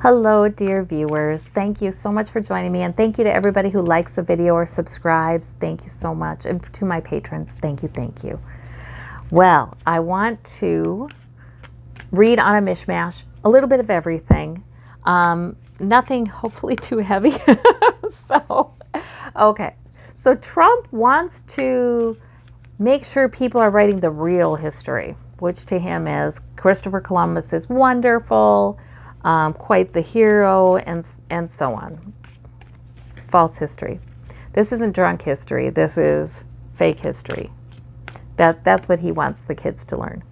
Hello, dear viewers. Thank you so much for joining me, and thank you to everybody who likes the video or subscribes. Thank you so much. And to my patrons, thank you, thank you. Well, I want to read on a mishmash, a little bit of everything. Nothing hopefully too heavy. Okay. So Trump wants to make sure people are writing the real history, which to him is Christopher Columbus is wonderful, quite the hero, and so on. False history. This isn't drunk history. This is fake history. That's what he wants the kids to learn.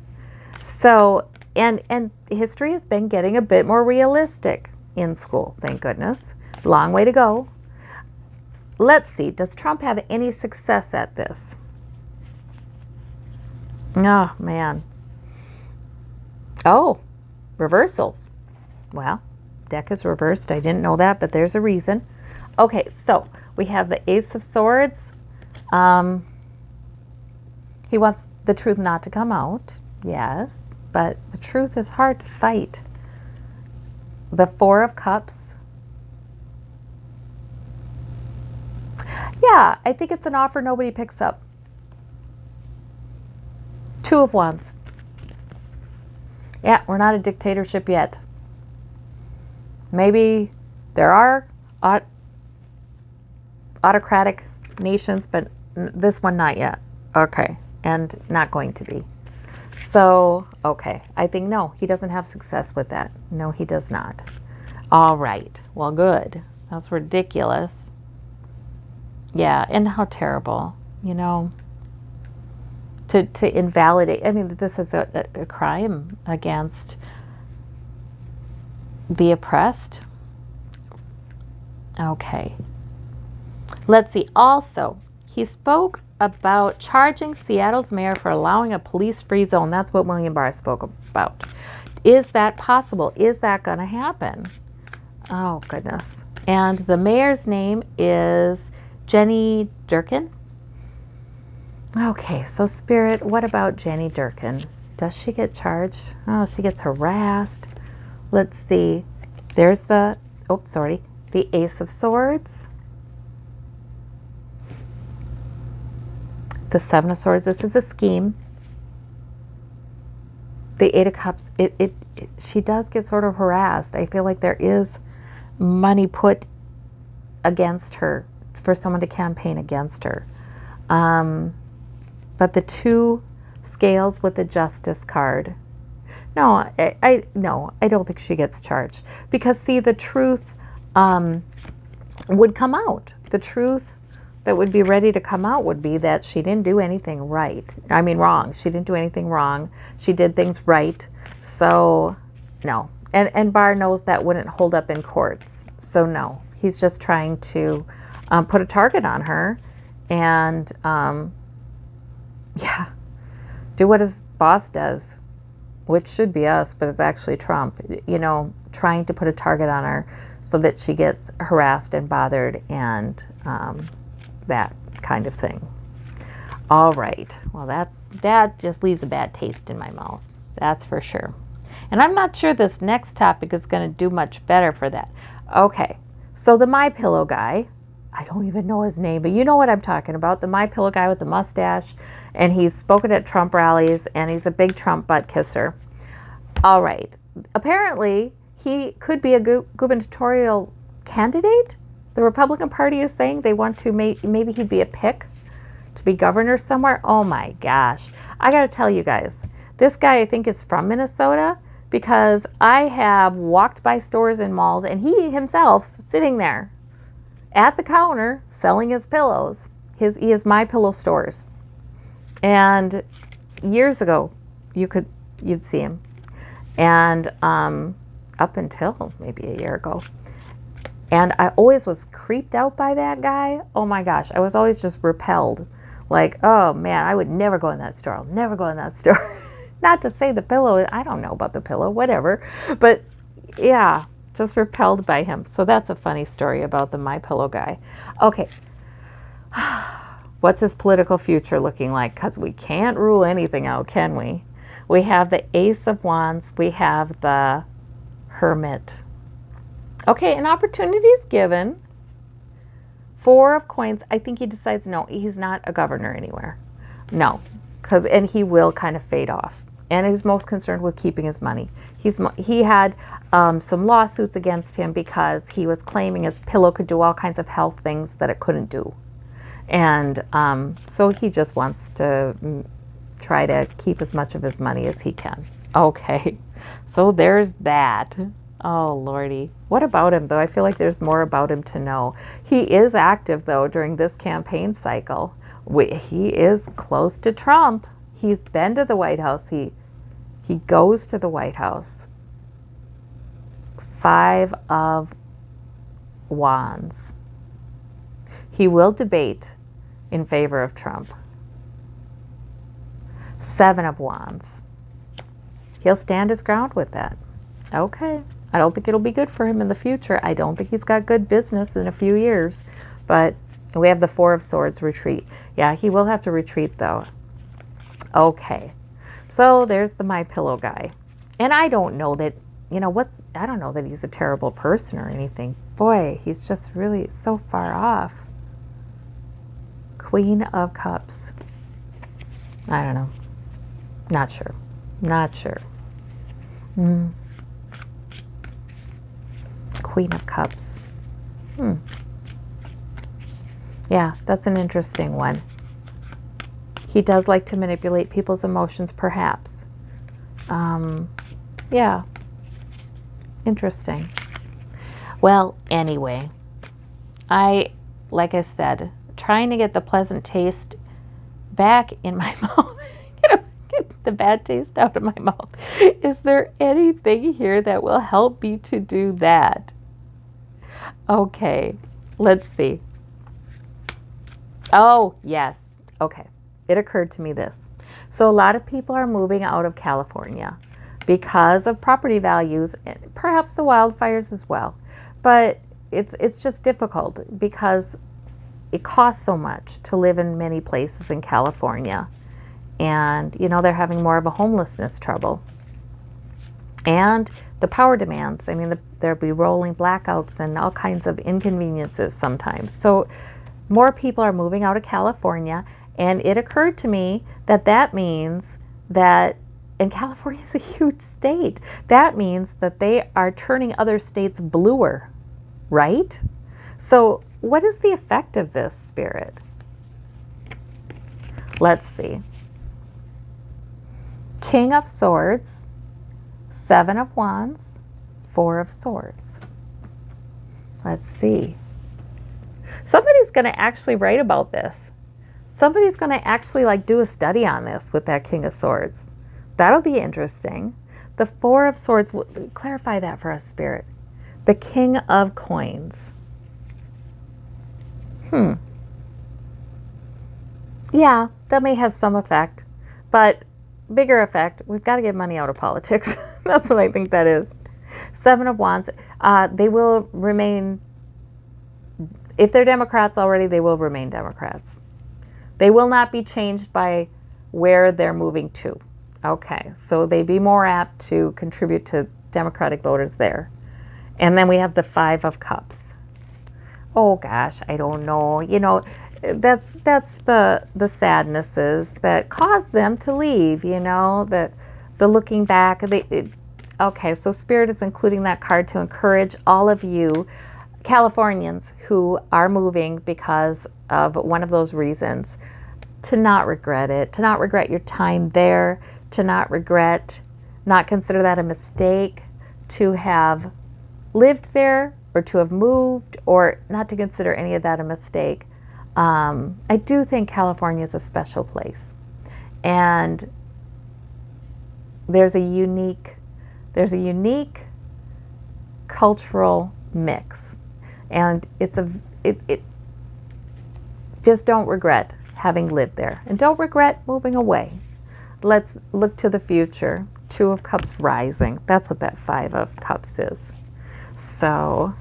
So, and history has been getting a bit more realistic in school, thank goodness. Long way to go. Let's see, does Trump have any success at this? Oh, man. Oh, reversals. Well, deck is reversed. I didn't know that, but there's a reason. Okay, so we have the Ace of Swords. He wants the truth not to come out. Yes, but the truth is hard to fight. The Four of Cups. Yeah, I think it's an offer nobody picks up. Two of Wands. Yeah, we're not a dictatorship yet. Maybe there are autocratic nations, but this one not yet. Okay, and not going to be. So, okay, I think no, he doesn't have success with that. No, he does not. All right, well, good. That's ridiculous. Yeah, and how terrible, you know, to invalidate. I mean, this is a crime against the oppressed. Okay. Let's see. Also, he spoke about charging Seattle's mayor for allowing a police-free zone. That's what William Barr spoke about. Is that possible? Is that going to happen? Oh, goodness. And the mayor's name is Jenny Durkin. Okay, so Spirit, what about Jenny Durkin? Does she get charged? Oh, she gets harassed. Let's see. There's the, the Ace of Swords. The Seven of Swords. This is a scheme. The Eight of Cups. She does get sort of harassed. I feel like there is money put against her for someone to campaign against her. But the two scales with the Justice card. No, I don't think she gets charged. Because, see, the truth would come out. The truth that would be ready to come out would be that she didn't do anything right. I mean, wrong. She didn't do anything wrong. She did things right. So, no. And Barr knows that wouldn't hold up in courts. So, no. He's just trying to put a target on her and, yeah, do what his boss does, which should be us, but it's actually Trump, you know, trying to put a target on her so that she gets harassed and bothered and that kind of thing. All right. Well, that just leaves a bad taste in my mouth. That's for sure. And I'm not sure this next topic is going to do much better for that. Okay. So the MyPillow guy, I don't even know his name, but you know what I'm talking about. The MyPillow guy with the mustache, and he's spoken at Trump rallies, and he's a big Trump butt kisser. All right. Apparently, he could be a gubernatorial candidate. The Republican Party is saying they want to maybe he'd be a pick to be governor somewhere. Oh my gosh. I got to tell you guys, this guy I think is from Minnesota because I have walked by stores and malls and he himself sitting there at the counter selling his pillows. He has MyPillow stores. And years ago, you'd see him. And up until maybe a year ago. And I always was creeped out by that guy. Oh my gosh, I was always just repelled. Like, oh man, I would never go in that store. I'll never go in that store. Not to say the pillow, I don't know about the pillow, whatever. But yeah, just repelled by him. So that's a funny story about the MyPillow guy. Okay. What's his political future looking like? Because we can't rule anything out, can we? We have the Ace of Wands. We have the Hermit. Okay, an opportunity is given. Four of Coins, I think he decides, no, he's not a governor anywhere. No, and he will kind of fade off. And he's most concerned with keeping his money. He had some lawsuits against him because he was claiming his pillow could do all kinds of health things that it couldn't do. And so he just wants to try to keep as much of his money as he can. Okay, so there's that. Oh, Lordy. What about him, though? I feel like there's more about him to know. He is active, though, during this campaign cycle. He is close to Trump. He's been to the White House. He goes to the White House. 5 of Wands. He will debate in favor of Trump. 7 of Wands. He'll stand his ground with that. Okay. I don't think it'll be good for him in the future. I don't think he's got good business in a few years. But we have the 4 of Swords, retreat. Yeah, he will have to retreat, though. Okay. So there's the My Pillow guy. And I don't know that, I don't know that he's a terrible person or anything. Boy, he's just really so far off. Queen of Cups. I don't know. Not sure. Not sure. Queen of Cups. Yeah, that's an interesting one. He does like to manipulate people's emotions, perhaps. Yeah. Interesting. Well, anyway, like I said, trying to get the pleasant taste back in my mouth. Get the bad taste out of my mouth. Is there anything here that will help me to do that? Okay, let's see. Oh, yes. Okay. It occurred to me this. So a lot of people are moving out of California because of property values, and perhaps the wildfires as well. But it's just difficult because it costs so much to live in many places in California. And, they're having more of a homelessness trouble. And the power demands. I mean, there'll be rolling blackouts and all kinds of inconveniences sometimes. So more people are moving out of California. And it occurred to me that means that, and California is a huge state, that means that they are turning other states bluer, right? So what is the effect of this, Spirit? Let's see. King of Swords, 7 of Wands, 4 of Swords. Let's see. Somebody's going to actually write about this. Somebody's going to actually do a study on this with that King of Swords. That'll be interesting. The 4 of Swords, clarify that for us, Spirit. The King of Coins. Yeah, that may have some effect, but bigger effect, we've got to get money out of politics. That's what I think that is. 7 of Wands, they will remain, if they're Democrats already, they will remain Democrats. They will not be changed by where they're moving to. Okay, so they'd be more apt to contribute to Democratic voters there. And then we have the 5 of Cups. Oh gosh, I don't know. That's the sadnesses that cause them to leave, that the looking back. Okay, so Spirit is including that card to encourage all of you Californians who are moving because of one of those reasons to not regret it, to not regret your time there, to not consider that a mistake, to have lived there or to have moved, or not to consider any of that a mistake. I do think California is a special place, and there's a unique cultural mix, and just don't regret having lived there, and don't regret moving away. Let's look to the future. 2 of Cups rising. That's what that 5 of Cups is. So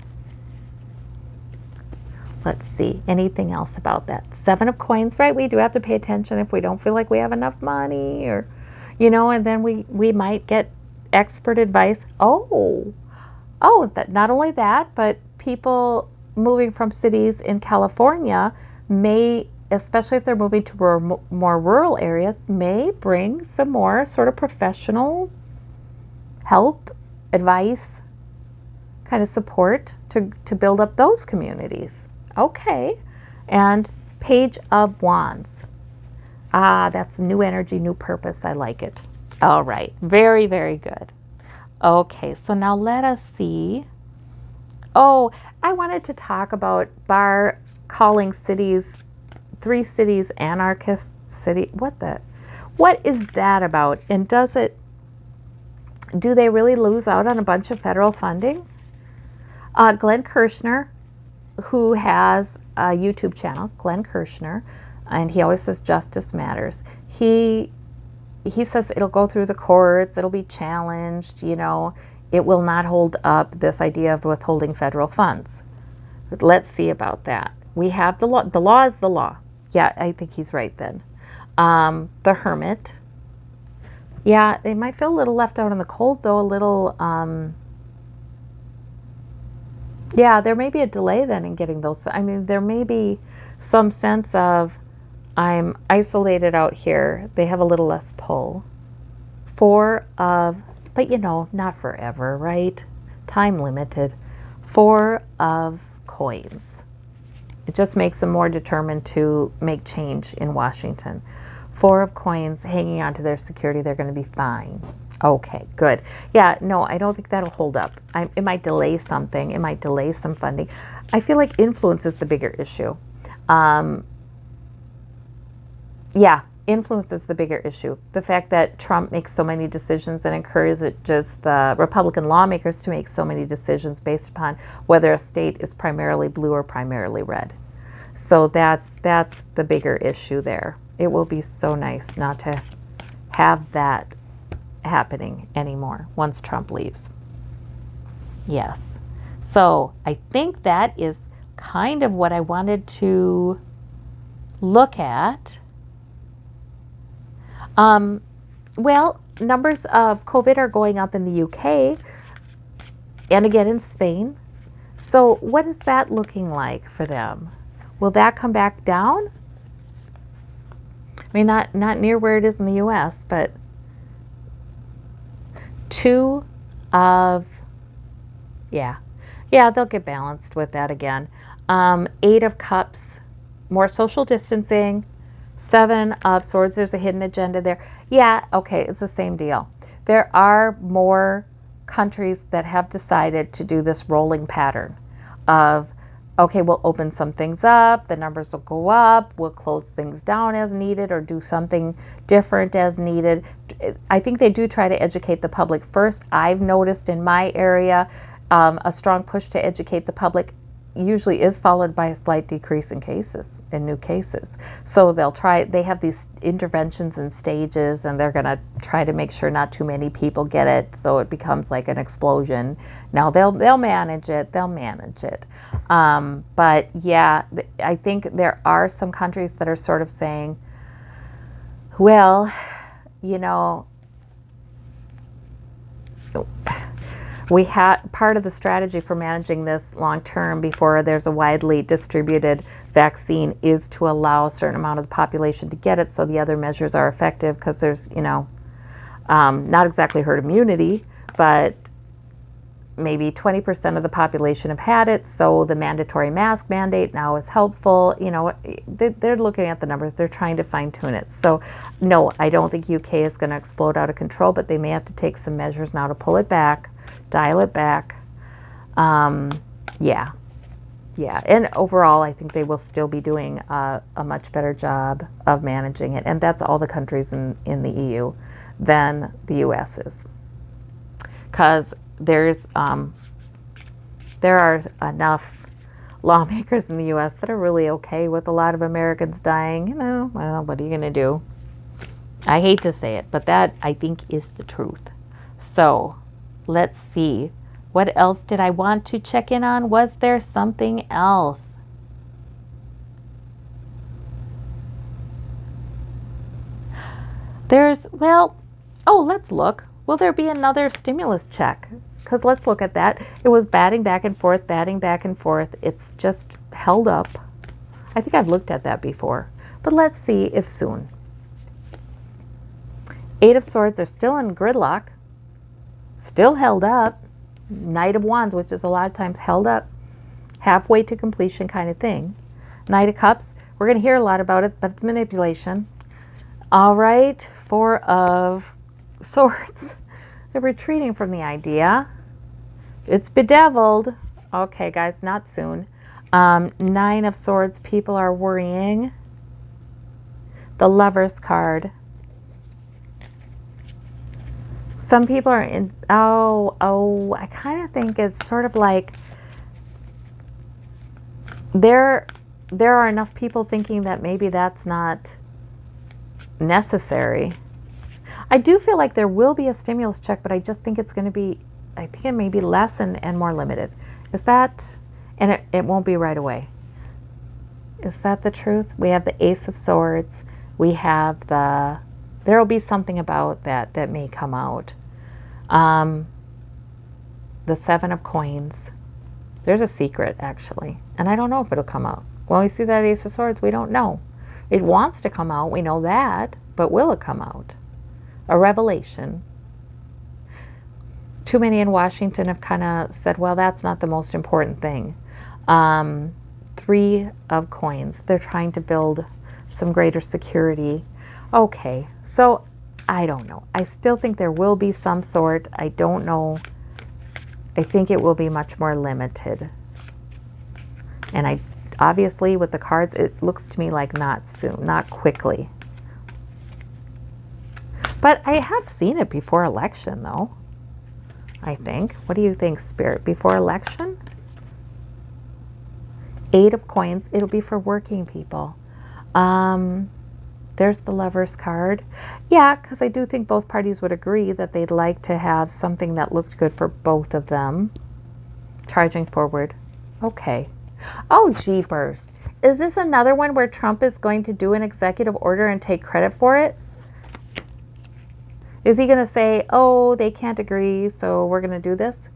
let's see, anything else about that? 7 of Coins, right? We do have to pay attention if we don't feel like we have enough money, or, and then we might get expert advice. Oh, Oh, that not only that, but people moving from cities in California may, especially if they're moving to more rural areas, may bring some more sort of professional help, advice, kind of support to build up those communities. Okay. And Page of Wands. Ah, that's new energy, new purpose. I like it. All right. Very, very good. Okay, so now let us see. Oh, I wanted to talk about Barr calling cities, 3 cities anarchist city. What is that about? And do they really lose out on a bunch of federal funding? Glenn Kirshner, who has a YouTube channel, Glenn Kirshner, and he always says justice matters. He says it'll go through the courts, it'll be challenged, it will not hold up, this idea of withholding federal funds. But let's see about that. We have the law. The law is the law. Yeah, I think he's right then. The Hermit. Yeah, they might feel a little left out in the cold, though, a little, yeah, there may be a delay then in getting those. I mean, there may be some sense of, I'm isolated out here. They have a little less pull. 4 of, but not forever, right? Time limited. 4 of coins. It just makes them more determined to make change in Washington. 4 of coins hanging on to their security. They're going to be fine. Okay, good. Yeah, no, I don't think that'll hold up. It might delay something. It might delay some funding. I feel like influence is the bigger issue. Yeah, influence is the bigger issue. The fact that Trump makes so many decisions and encourages the Republican lawmakers to make so many decisions based upon whether a state is primarily blue or primarily red. So that's the bigger issue there. It will be so nice not to have that happening anymore once Trump leaves. Yes. So I think that is kind of what I wanted to look at. Well, numbers of COVID are going up in the UK and again in Spain. So what is that looking like for them? Will that come back down? I mean, not near where it is in the US, but 2 of, yeah, they'll get balanced with that again. 8 of Cups, more social distancing. 7 of Swords, there's a hidden agenda there. Yeah, okay, it's the same deal. There are more countries that have decided to do this rolling pattern of, okay, we'll open some things up, the numbers will go up, we'll close things down as needed or do something different as needed. I think they do try to educate the public first. I've noticed in my area, a strong push to educate the public usually is followed by a slight decrease in new cases. So they have these interventions and stages, and they're going to try to make sure not too many people get it, so it becomes like an explosion. Now they'll manage it. But yeah, I think there are some countries that are sort of saying, well, we had part of the strategy for managing this long term before there's a widely distributed vaccine is to allow a certain amount of the population to get it so the other measures are effective, because there's, not exactly herd immunity, but maybe 20% of the population have had it, so the mandatory mask mandate now is helpful. They're looking at the numbers. They're trying to fine-tune it. So, no, I don't think UK is going to explode out of control, but they may have to take some measures now to pull it back, dial it back. Yeah. And overall, I think they will still be doing a much better job of managing it. And that's all the countries in the EU than the US is. Because there are enough lawmakers in the U.S. that are really okay with a lot of Americans dying. Well, what are you going to do? I hate to say it, but that, I think, is the truth. So, let's see. What else did I want to check in on? Was there something else? Let's look. Will there be another stimulus check? because let's look at that. It was batting back and forth, batting back and forth. It's just held up. I think I've looked at that before, but let's see if soon. Eight of Swords are still in gridlock, still held up. Knight of Wands, which is a lot of times held up, halfway to completion kind of thing. Knight of Cups, we're going to hear a lot about it, but it's manipulation. All right, Four of Swords. They're retreating from the idea. It's bedeviled. Okay, guys, not soon. Nine of Swords, people are worrying. The Lover's card. Some people are in, I kind of think it's sort of like there are enough people thinking that maybe that's not necessary. I do feel like there will be a stimulus check, but I just think it's going to be, I think it may be less and more limited. Is that, and it won't be right away. Is that the truth? We have the Ace of Swords. We have the, there will be something about that that may come out. The Seven of Coins. There's a secret, actually. And I don't know if it'll come out. When we see that Ace of Swords, we don't know. It wants to come out. We know that. But will it come out? A revelation. Too many in Washington have kind of said, well, that's not the most important thing. Three of Coins. They're trying to build some greater security. Okay, so I don't know. I still think there will be some sort. I don't know. I think it will be much more limited. And I obviously with the cards, it looks to me like not soon, not quickly. But I have seen it before election though, I think. What do you think, Spirit? Before election? Eight of Coins. It'll be for working people. There's the Lover's card. Yeah, because I do think both parties would agree that they'd like to have something that looked good for both of them. Charging forward. Okay. Oh, jeepers. Is this another one where Trump is going to do an executive order and take credit for it? Is he going to say, oh, they can't agree, so we're going to do this?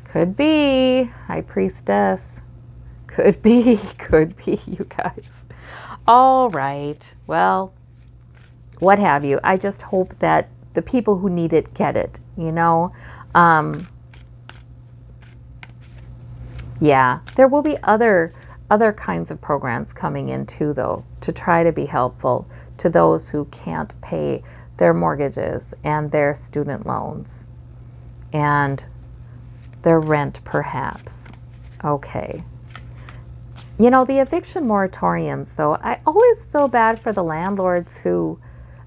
Could be. High Priestess. Could be, you guys. All right. Well, what have you. I just hope that the people who need it get it, you know. Yeah, there will be other kinds of programs coming in too, though, to try to be helpful to those who can't pay their mortgages and their student loans and their rent, perhaps. Okay. You know, the eviction moratoriums, though, I always feel bad for the landlords who,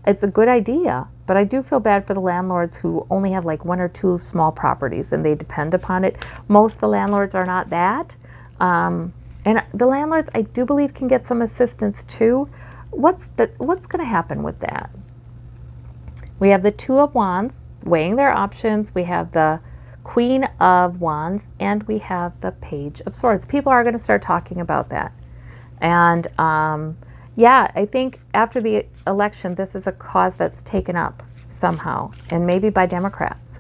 it's a good idea, but I do feel bad for the landlords who only have like one or two small properties and they depend upon it. Most of the landlords are not that. And the landlords, I do believe, can get some assistance too. What's going to happen with that? We have the Two of Wands, weighing their options. We have the Queen of Wands, and we have the Page of Swords. People are going to start talking about that. And yeah, I think after the election, this is a cause that's taken up somehow, and maybe by Democrats.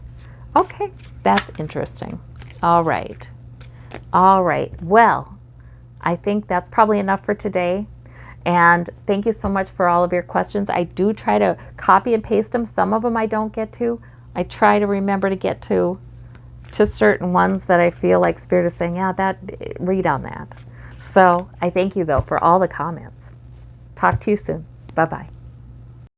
Okay, that's interesting. All right. All right. Well, I think that's probably enough for today. And thank you so much for all of your questions. I do try to copy and paste them. Some of them I don't get to. I try to remember to get to certain ones that I feel like Spirit is saying, yeah, read on that. So I thank you, though, for all the comments. Talk to you soon. Bye-bye.